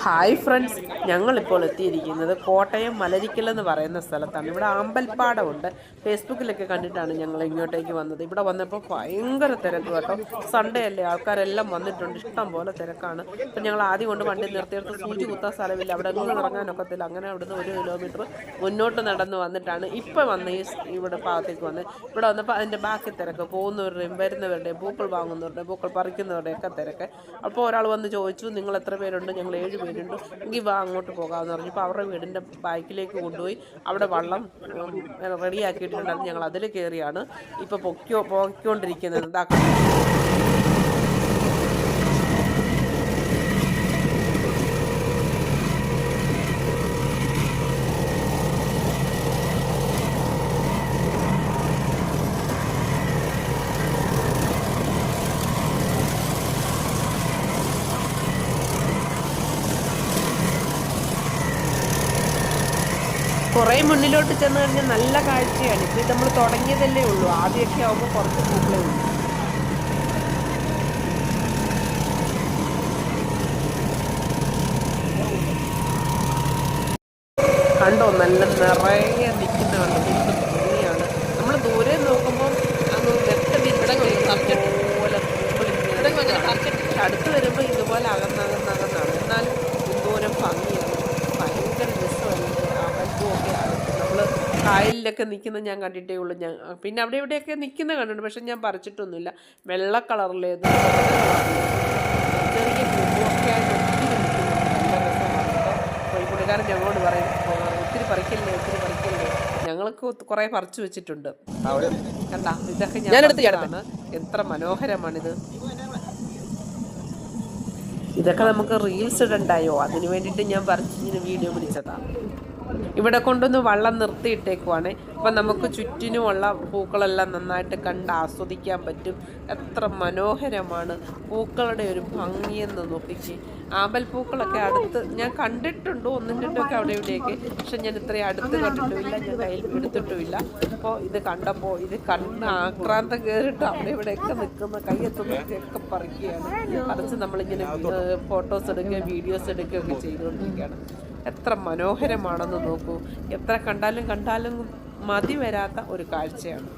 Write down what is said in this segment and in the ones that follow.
Hi friends, ഞങ്ങളിപ്പോൾ എത്തിയിരിക്കുന്നത് കോട്ടയം മലരിക്കൽ എന്ന് പറയുന്ന സ്ഥലത്താണ്. ഇവിടെ അമ്പൽപ്പാടമുണ്ട്. ഫേസ്ബുക്കിലൊക്കെ കണ്ടിട്ടാണ് ഞങ്ങൾ ഇങ്ങോട്ടേക്ക് വന്നത്. ഇവിടെ വന്നപ്പോൾ ഭയങ്കര തിരക്ക് കേട്ടോ. സൺഡേ അല്ലേ, ആൾക്കാരെല്ലാം വന്നിട്ടുണ്ട്, ഇഷ്ടം പോലെ തിരക്കാണ്. അപ്പം ഞങ്ങൾ ആദ്യം കൊണ്ട് വണ്ടി നിർത്തിയെടുത്ത് സൂചി കുത്താൻ സ്ഥലമില്ല, അവിടെ ഒന്നും ഇറങ്ങാനൊക്കത്തില്ല. അങ്ങനെ അവിടുന്ന് 1 കിലോമീറ്റർ മുന്നോട്ട് നടന്ന് വന്നിട്ടാണ് ഇപ്പം വന്ന് ഇവിടെ ഭാഗത്തേക്ക് വന്നത്. ഇവിടെ വന്നപ്പോൾ അതിൻ്റെ ബാക്കി തിരക്ക്, പോകുന്നവരുടെയും വരുന്നവരുടെയും പൂക്കൾ വാങ്ങുന്നവരുടെയും പൂക്കൾ പറിക്കുന്നവരുടെയൊക്കെ തിരക്ക്. അപ്പോൾ ഒരാൾ വന്ന് ചോദിച്ചു, നിങ്ങൾ എത്ര പേരുണ്ട്? ഞങ്ങൾ 7 പേരുണ്ട്, എങ്കിൽ വാ അങ്ങോട്ട് പോകാമെന്ന് പറഞ്ഞപ്പോൾ അവരുടെ വീടിൻ്റെ ബാക്കിലേക്ക് കൊണ്ടുപോയി അവിടെ വള്ളം റെഡിയാക്കിയിട്ടുണ്ടായിരുന്നു. ഞങ്ങൾ അതിൽ കയറിയാണ് ഇപ്പോൾ പോയിക്കൊണ്ടിരിക്കുന്നത്. കുറേ മുന്നിലോട്ട് ചെന്ന് കഴിഞ്ഞാൽ നല്ല കാഴ്ചയാണ്. ഇത് നമ്മൾ തുടങ്ങിയതല്ലേ ഉള്ളൂ. ആദ്യമൊക്കെ ആകുമ്പോൾ കുറച്ച് പൂക്കളേ ഉള്ളൂ. കണ്ടോ, നല്ല നിറയെ നിൽക്കുന്ന കണ്ടോ, എന്ത് ഭംഗിയാണ്. നമ്മൾ ദൂരെ നോക്കുമ്പോൾ അങ്ങ് പോലെ അടുത്ത് വരുമ്പോൾ ഇതുപോലെ അകന്നകന്നാണ്. എന്നാലും എന്തോരം ഭംഗിയാണ്, ഭയങ്കര രസമല്ലേ. ഒക്കെ നമ്മൾ കായലിലൊക്കെ നിൽക്കുന്നത് ഞാൻ കണ്ടിട്ടേ ഉള്ളൂ. പിന്നെ അവിടെ ഇവിടെയൊക്കെ നിൽക്കുന്ന കണ്ടിട്ടുണ്ട്, പക്ഷെ ഞാൻ പറിച്ചിട്ടൊന്നുമില്ല. വെള്ള കളറിലേത് ചെറിയ പൂവൊക്കെ ആയിട്ട് ഒത്തിരി നിൽക്കുന്നുണ്ട്, നല്ല രസമാണ് കേട്ടോ. അപ്പോൾ ഈ പുള്ളിക്കാരൻ ഞങ്ങളോട് പറയും, ഒത്തിരി പറിക്കല്ലേ. ഞങ്ങൾക്ക് കുറേ പറിച്ചു വെച്ചിട്ടുണ്ട്. കണ്ട, ഇതൊക്കെ ഞാനെടുത്താണ്. എത്ര മനോഹരമാണിത്. ഇതൊക്കെ നമുക്ക് റീൽസ് ഇടണ്ടായോ, അതിന് വേണ്ടിയിട്ട് ഞാൻ പറിച്ചിങ്ങനെ വീഡിയോ പിടിച്ചതാണ്. ഇവിടെ കൊണ്ടൊന്ന് വള്ളം നിർത്തിയിട്ടേക്കുവാണ്. അപ്പം നമുക്ക് ചുറ്റിനുമുള്ള പൂക്കളെല്ലാം നന്നായിട്ട് കണ്ട് ആസ്വദിക്കാൻ പറ്റും. എത്ര മനോഹരമാണ് പൂക്കളുടെ ഒരു ഭംഗിയെന്ന് നോക്കിക്ക്. ആമ്പൽപ്പൂക്കളൊക്കെ അടുത്ത് ഞാൻ കണ്ടിട്ടുണ്ട്, 1-2 അവിടെ ഇവിടെയൊക്കെ, പക്ഷെ ഞാൻ ഇത്രയും അടുത്ത് കണ്ടിട്ടുമില്ല, ഞാൻ കയ്യിൽ എടുത്തിട്ടുമില്ല. അപ്പോൾ ഇത് കണ്ടപ്പോൾ ഇത് കണ്ട് ആക്രാന്തം കയറിയിട്ട് അവിടെ ഇവിടെയൊക്കെ നിൽക്കുന്ന കയ്യെത്തുന്നൊക്കെ പറിച്ച് നമ്മളിങ്ങനെ ഫോട്ടോസ് എടുക്കുകയും വീഡിയോസ് എടുക്കുകയൊക്കെ ചെയ്തുകൊണ്ടിരിക്കുകയാണ്. എത്ര മനോഹരമാണെന്ന് നോക്കൂ. എത്ര കണ്ടാലും മതി വരാത്ത ഒരു കാഴ്ചയാണ്.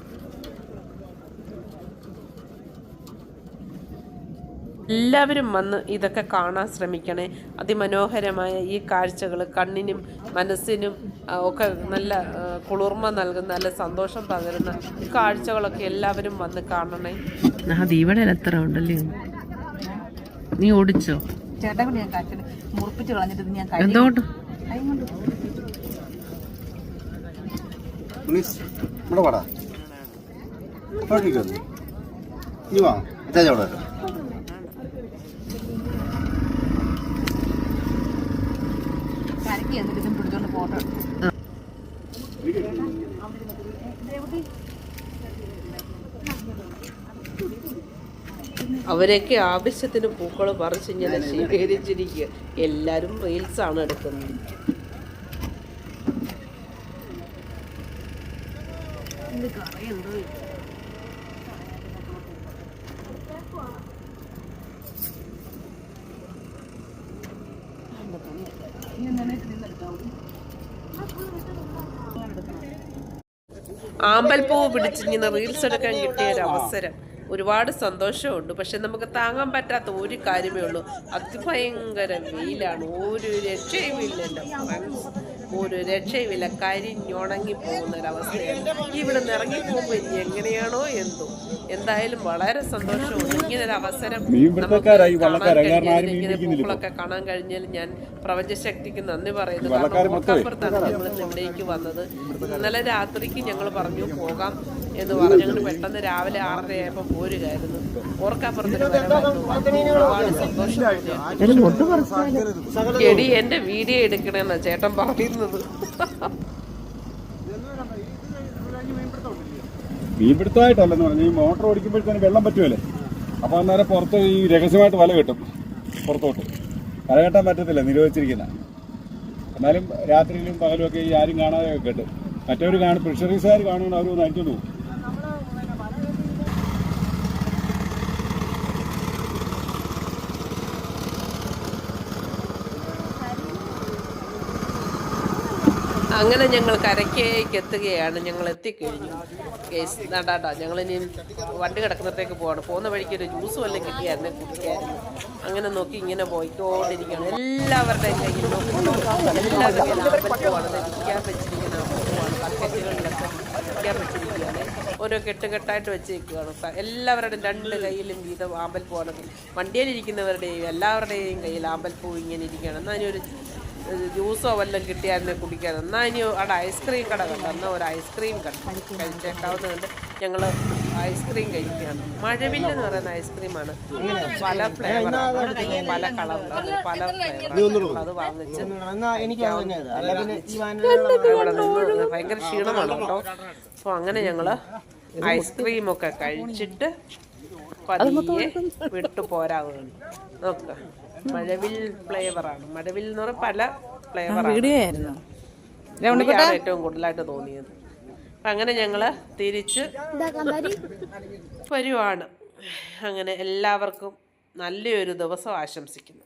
എല്ലാവരും വന്ന് ഇതൊക്കെ കാണാൻ ശ്രമിക്കണേ. അതിമനോഹരമായ ഈ കാഴ്ചകൾ കണ്ണിനും മനസ്സിനും ഒക്കെ നല്ല കുളിർമ നൽകുന്ന, നല്ല സന്തോഷം പകരുന്ന ഈ കാഴ്ചകളൊക്കെ എല്ലാവരും വന്ന് കാണണേ. ഇവിടെ എത്ര ഉണ്ടല്ലേ. നീ ഓടിച്ചോ? ചേട്ടൻ കൊണ്ട് ഞാൻ കാറ്റിന് മുറിപ്പിച്ച് കളഞ്ഞിട്ട് ഞാൻ എന്തുകൊണ്ട് കരക്കി എന്നിട്ട് ഇതും പിടിച്ചോണ്ട് ഫോട്ടോ അവരൊക്കെ ആവശ്യത്തിന് പൂക്കൾ പറിച്ചിങ്ങനെ ശേഖരിച്ചിരിക്കുക. എല്ലാവരും റീൽസാണ് എടുക്കുന്നത്. ആമ്പൽപ്പൂവ് പിടിച്ചിങ്ങനെ റീൽസ് എടുക്കാൻ കിട്ടിയ ഒരു അവസരം, ഒരുപാട് സന്തോഷമുണ്ട്. പക്ഷെ നമുക്ക് താങ്ങാൻ പറ്റാത്ത ഒരു കാര്യമേ ഉള്ളൂ, അതിഭയങ്കര വെയിലാണ്. ഒരു രക്ഷയുമില്ലല്ലോ ഫ്രണ്ട്സ്, ഒരു രക്ഷയുമില്ല. കരിഞ്ഞുണങ്ങി പോകുന്നൊരവസ്ഥയാണ്. ഇവിടെ നിന്ന് ഇറങ്ങിപ്പോകുമ്പോൾ ഇനി എങ്ങനെയാണോ എന്തോ. എന്തായാലും വളരെ സന്തോഷമുണ്ട് ഇങ്ങനൊരു അവസരം നമുക്ക് കാണാൻ കഴിഞ്ഞാൽ, ഇങ്ങനെ പൂക്കളൊക്കെ കാണാൻ കഴിഞ്ഞാൽ ഞാൻ പ്രപഞ്ചശക്തിക്ക് നന്ദി പറയുന്നു. കാരണം ഓർക്കാപ്പുറത്താണ് ഞങ്ങൾ ഇവിടേക്ക് വന്നത്. ഇന്നലെ രാത്രിക്ക് ഞങ്ങൾ പറഞ്ഞു പോകാം എന്ന് പറഞ്ഞുകൊണ്ട് പെട്ടെന്ന് രാവിലെ 6:30 ആയപ്പോൾ പോരുകയായിരുന്നു. ഓർക്കാപ്പുറത്തിന് ഒരുപാട് സന്തോഷം. എടി എന്റെ വീഡിയോ എടുക്കണമെന്നാ ചേട്ടൻ പറയുന്നത്. മീൻപിടുത്തമായിട്ടല്ലെന്ന് പറഞ്ഞു, ഈ മോട്ടോർ ഓടിക്കുമ്പോഴത്തേന് വെള്ളം പറ്റുമല്ലേ, അപ്പോൾ അന്നേരം പുറത്ത് ഈ രഹസ്യമായിട്ട് വല കെട്ടും. പുറത്തോട്ട് വല കെട്ടാൻ പറ്റത്തില്ല, നിരോധിച്ചിരിക്കുന്ന. എന്നാലും രാത്രിയിലും പകലും ഒക്കെ ഈ ആരും കാണാതെ കെട്ടും. മറ്റവർ ഫിഷറീസുകാർ കാണുകൊണ്ട് അവർ ഒന്ന് അടിച്ചോണ്ട് പോകും. അങ്ങനെ ഞങ്ങൾ കരയ്ക്കേക്ക് എത്തുകയാണ്. ഞങ്ങൾ എത്തിക്കഴിഞ്ഞു കേസ് നടാട്ടോ. ഞങ്ങളിനി വണ്ടി കിടക്കുന്നിടത്തേക്ക് പോവാണ്. പോകുന്ന വഴിക്ക് ഒരു ജ്യൂസ് വല്ലതും കിട്ടിയായിരുന്നു കുടിക്കായിരുന്നു. അങ്ങനെ നോക്കി ഇങ്ങനെ പോയിക്കൊണ്ടിരിക്കുകയാണ്. എല്ലാവരുടെയും കയ്യിൽ എല്ലാവരുടെയും അമ്പലപ്പൂവാണ് വിൽക്കാൻ വെച്ചിരിക്കുന്ന അമ്പലപ്പൂവാണ്. ബക്കറ്റുകളിലൊക്കെ വിൽക്കാൻ വെച്ചിരിക്കുകയാണ്. ഓരോ കെട്ടുകെട്ടായിട്ട് വെച്ചേക്കുകയാണ്. എല്ലാവരുടെയും 2 കയ്യിലും വീതം ആമ്പൽപ്പൂവാണ്. വണ്ടിയിലിരിക്കുന്നവരുടെയും എല്ലാവരുടെയും കയ്യിൽ ആമ്പൽപ്പൂ ഇങ്ങനെ ഇരിക്കുകയാണ്. എന്നാൽ ഇനി ഒരു ജ്യൂസോ വല്ലതും കിട്ടിയാൽ കുടിക്കാൻ. എന്നാൽ ഇനി അവിടെ ഐസ്ക്രീം കട കണ്ടു. എന്നാൽ ഒരു ഐസ്ക്രീം കഴിച്ചേക്കാവുന്നതുകൊണ്ട് ഞങ്ങൾ ഐസ്ക്രീം കഴിക്കുകയാണ്. മഴവില്ല് എന്ന് പറയുന്ന ഐസ്ക്രീമാണ്. പല ഫ്ലേവറാണ്, പല കളറിലാണ്, പല ഫ്ലേവറാണ്. അത് വാങ്ങിച്ച് ഇവിടെ നിന്ന് ഭയങ്കര ക്ഷീണമാണ് കേട്ടോ. അപ്പോൾ അങ്ങനെ ഞങ്ങൾ ഐസ്ക്രീമൊക്കെ കഴിച്ചിട്ട് പതിയെ വിട്ടു പോരാവുകയാണ്. നോക്കുക, മഴവിൽ ഫ്ലേവറാണ്. മഴവിൽ എന്ന് പറഞ്ഞാൽ പല ഫ്ലേവറാണ്. ഏറ്റവും കൂടുതലായിട്ട് തോന്നിയത്. അപ്പം അങ്ങനെ ഞങ്ങൾ തിരിച്ച് വരുവാണ്. അങ്ങനെ എല്ലാവർക്കും നല്ലൊരു ദിവസം ആശംസിക്കുന്നു.